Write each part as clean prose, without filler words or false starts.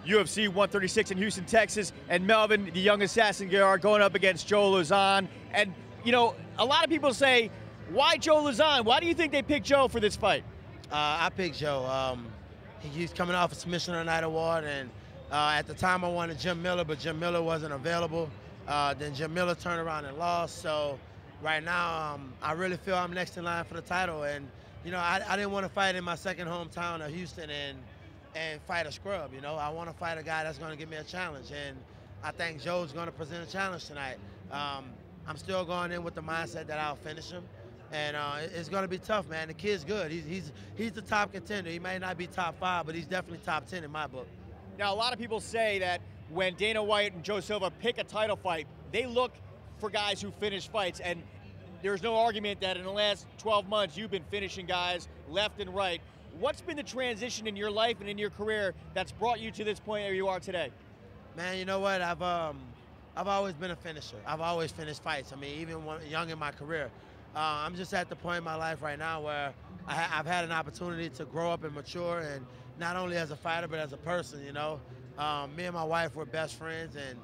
UFC 136 in Houston, Texas, and Melvin, the Young Assassin Guillard, going up against Joe Lauzon. And, you know, a lot of people say, why Joe Lauzon? Why do you think they picked Joe for this fight? I picked Joe. He's coming off a Submission of the Night award, and at the time I wanted Jim Miller, but Jim Miller wasn't available. Then Jim Miller turned around and lost. So right now, I really feel I'm next in line for the title. And, you know, I didn't want to fight in my second hometown of Houston and fight a scrub, you know. I want to fight a guy that's going to give me a challenge, and I think Joe's going to present a challenge tonight. I'm still going in with the mindset that I'll finish him, and it's going to be tough, man. The kid's good. He's the top contender. He may not be top 5, but he's definitely top 10 in my book. Now, a lot of people say that when Dana White and Joe Silva pick a title fight, they look for guys who finish fights, and there's no argument that in the last 12 months you've been finishing guys left and right. What's been the transition in your life and in your career that's brought you to this point where you are today? Man, you know what? I've always been a finisher. I've always finished fights. I mean, even when young in my career. I'm just at the point in my life right now where I've had an opportunity to grow up and mature, and not only as a fighter but as a person, you know. Me and my wife were best friends, and,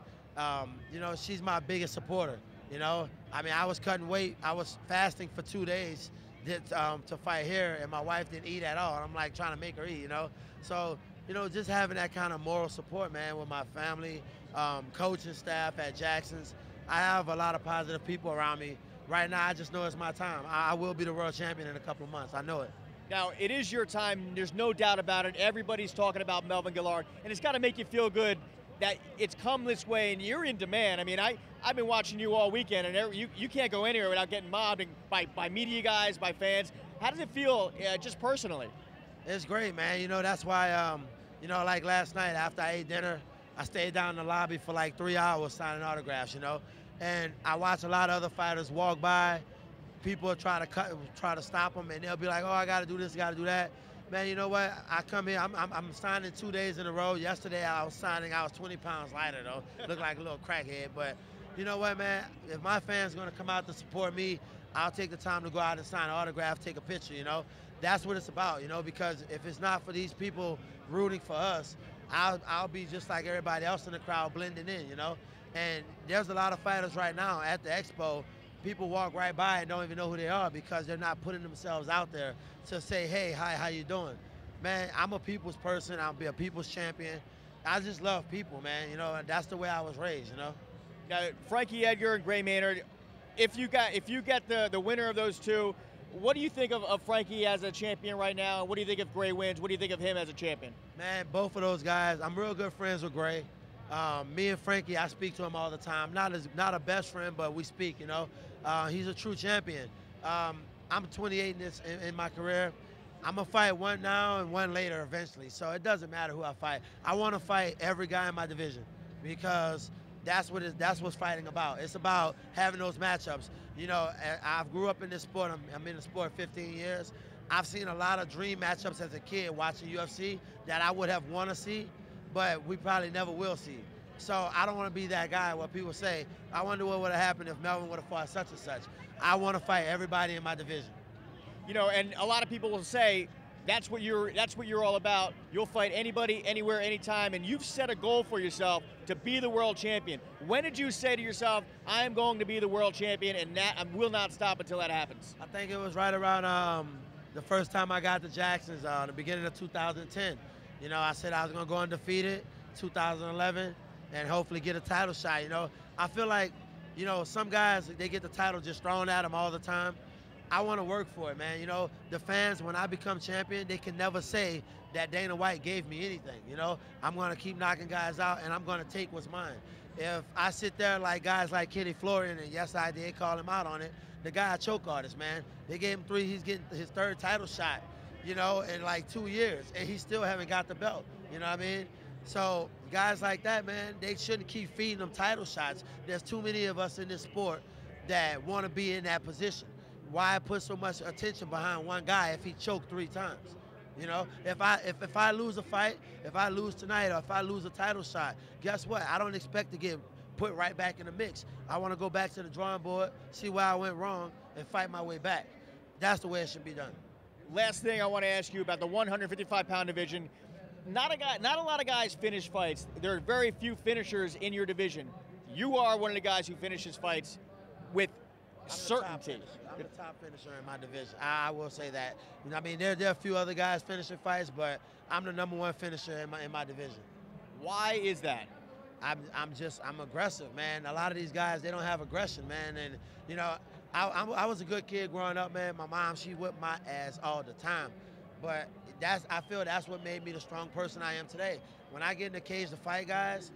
you know, she's my biggest supporter, you know. I mean, I was cutting weight. I was fasting for 2 days to fight here, and my wife didn't eat at all. I'm like trying to make her eat, you know. So, you know, just having that kind of moral support, man, with my family, coaching staff at Jackson's. I have a lot of positive people around me. Right now, I just know it's my time. I will be the world champion in a couple of months. I know it. Now, it is your time. There's no doubt about it. Everybody's talking about Melvin Guillard, and it's got to make you feel good that it's come this way and you're in demand. I mean, I've been watching you all weekend, and you can't go anywhere without getting mobbed by media guys, by fans. How does it feel, just personally? It's great, man. You know, that's why, you know, like last night after I ate dinner, I stayed down in the lobby for like 3 hours signing autographs, you know. And I watch a lot of other fighters walk by. People try to stop them, and they'll be like, oh, I got to do this, got to do that. Man, you know what? I come here, I'm signing 2 days in a row. Yesterday I was signing, I was 20 pounds lighter though. Looked like a little crackhead, but you know what, man? If my fans gonna come out to support me, I'll take the time to go out and sign an autograph, take a picture, you know? That's what it's about, you know, because if it's not for these people rooting for us, I'll be just like everybody else in the crowd blending in, you know? And there's a lot of fighters right now at the expo. People walk right by and don't even know who they are because they're not putting themselves out there to say, hey, hi, how you doing? Man, I'm a people's person. I'll be a people's champion. I just love people, man. You know, and that's the way I was raised, you know? Now, Frankie Edgar and Gray Maynard, if you get the winner of those two, what do you think of Frankie as a champion right now? What do you think if Gray wins? What do you think of him as a champion? Man, both of those guys, I'm real good friends with Gray. Me and Frankie, I speak to him all the time. Not a best friend, but we speak, you know? He's a true champion. I'm 28 in my career. I'm gonna fight one now and one later eventually, so it doesn't matter who I fight. I want to fight every guy in my division because that's what's fighting about. It's about having those matchups. You know, I grew up in this sport. I'm in the sport 15 years. I've seen a lot of dream matchups as a kid watching UFC that I would have wanted to see, but we probably never will see. So I don't want to be that guy where people say, I wonder what would have happened if Melvin would have fought such and such. I want to fight everybody in my division. You know, and a lot of people will say that's what you're all about. You'll fight anybody, anywhere, anytime, and you've set a goal for yourself to be the world champion. When did you say to yourself, I am going to be the world champion, and that I will not stop until that happens? I think it was right around the first time I got to Jackson's, the beginning of 2010. You know, I said I was going to go undefeated, 2011, and hopefully get a title shot, you know. I feel like, you know, some guys, they get the title just thrown at them all the time. I want to work for it, man. You know, the fans, when I become champion, they can never say that Dana White gave me anything, you know. I'm going to keep knocking guys out, and I'm going to take what's mine. If I sit there like guys like Kenny Florian, and yes, I did call him out on it, the guy a choke artist, man. They gave him 3, he's getting his 3rd title shot, you know, in like 2 years, and he still haven't got the belt, you know what I mean? So guys like that, man, they shouldn't keep feeding them title shots. There's too many of us in this sport that want to be in that position. Why put so much attention behind one guy if he choked 3 times? You know, if I lose a fight, if I lose tonight, or if I lose a title shot, guess what? I don't expect to get put right back in the mix. I want to go back to the drawing board, see where I went wrong, and fight my way back. That's the way it should be done. Last thing I want to ask you about the 155-pound division. Not a lot of guys finish fights. There are very few finishers in your division. You are one of the guys who finishes fights with certainty. I'm the top finisher in my division. I will say that. You know, I mean, there are a few other guys finishing fights, but I'm the #1 finisher in my division. Why is that? I'm aggressive, man. A lot of these guys, they don't have aggression, man. And you know, I was a good kid growing up, man. My mom, she whipped my ass all the time, but I feel that's what made me the strong person I am today. When I get in the cage to fight guys,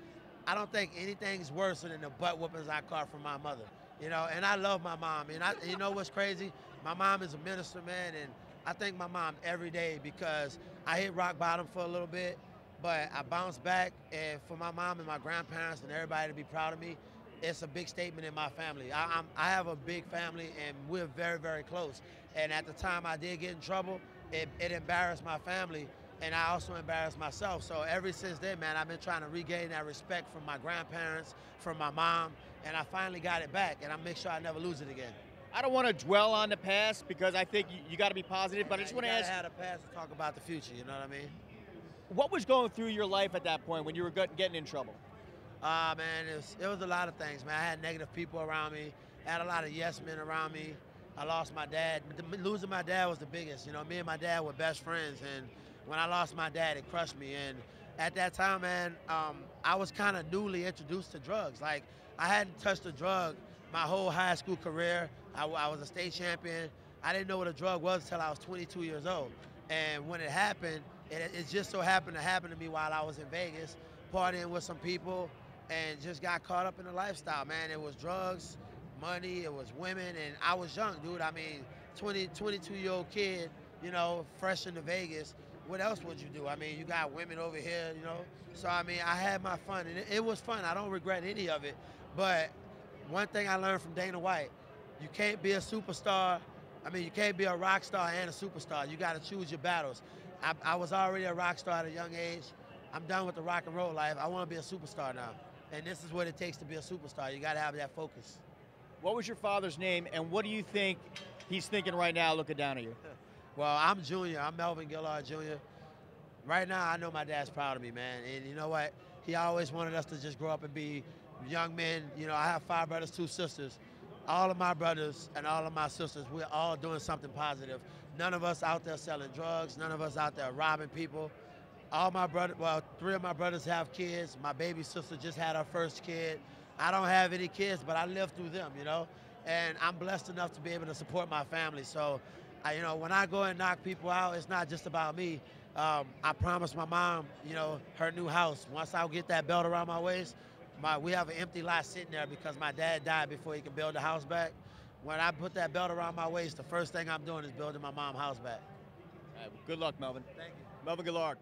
I don't think anything's worse than the butt whoopings I caught from my mother. You know, and I love my mom. And you know what's crazy? My mom is a minister, man, and I thank my mom every day because I hit rock bottom for a little bit, but I bounced back. And for my mom and my grandparents and everybody to be proud of me, it's a big statement in my family. I have a big family, and we're very, very close. And at the time I did get in trouble, it embarrassed my family, and I also embarrassed myself. So ever since then, man, I've been trying to regain that respect from my grandparents, from my mom, and I finally got it back, and I make sure I never lose it again. I don't want to dwell on the past because I think you got to be positive, but I just want to ask. You gotta have the past to talk about the future, you know what I mean? What was going through your life at that point when you were getting in trouble? Man, it was a lot of things, man. I had negative people around me. I had a lot of yes men around me. I lost my dad. Losing my dad was the biggest. You know, me and my dad were best friends, and when I lost my dad, it crushed me. And at that time, man, I was kind of newly introduced to drugs. Like, I hadn't touched a drug my whole high school career. I was a state champion. I didn't know what a drug was until I was 22 years old. And when it happened, it just so happened to happen to me while I was in Vegas, partying with some people, and just got caught up in the lifestyle, man. It was drugs, money, it was women, and I was young, dude. I mean, 22-year-old kid, you know, fresh into Vegas. What else would you do? I mean, you got women over here, you know. So, I mean, I had my fun, and it was fun. I don't regret any of it. But one thing I learned from Dana White, you can't be a superstar. I mean, you can't be a rock star and a superstar. You got to choose your battles. I was already a rock star at a young age. I'm done with the rock and roll life. I want to be a superstar now. And this is what it takes to be a superstar. You got to have that focus. What was your father's name, and what do you think he's thinking right now looking down at you? Well, I'm Junior. I'm Melvin Guillard, Jr. Right now, I know my dad's proud of me, man. And you know what? He always wanted us to just grow up and be young men. You know, I have 5 brothers, 2 sisters. All of my brothers and all of my sisters, we're all doing something positive. None of us out there selling drugs. None of us out there robbing people. All my brothers, well, 3 of my brothers have kids. My baby sister just had her first kid. I don't have any kids, but I live through them, you know? And I'm blessed enough to be able to support my family. So, you know, when I go and knock people out, it's not just about me. I promised my mom, you know, her new house. Once I get that belt around my waist, we have an empty lot sitting there because my dad died before he could build the house back. When I put that belt around my waist, the first thing I'm doing is building my mom's house back. All right, well, good luck, Melvin. Thank you. Melvin Guillard.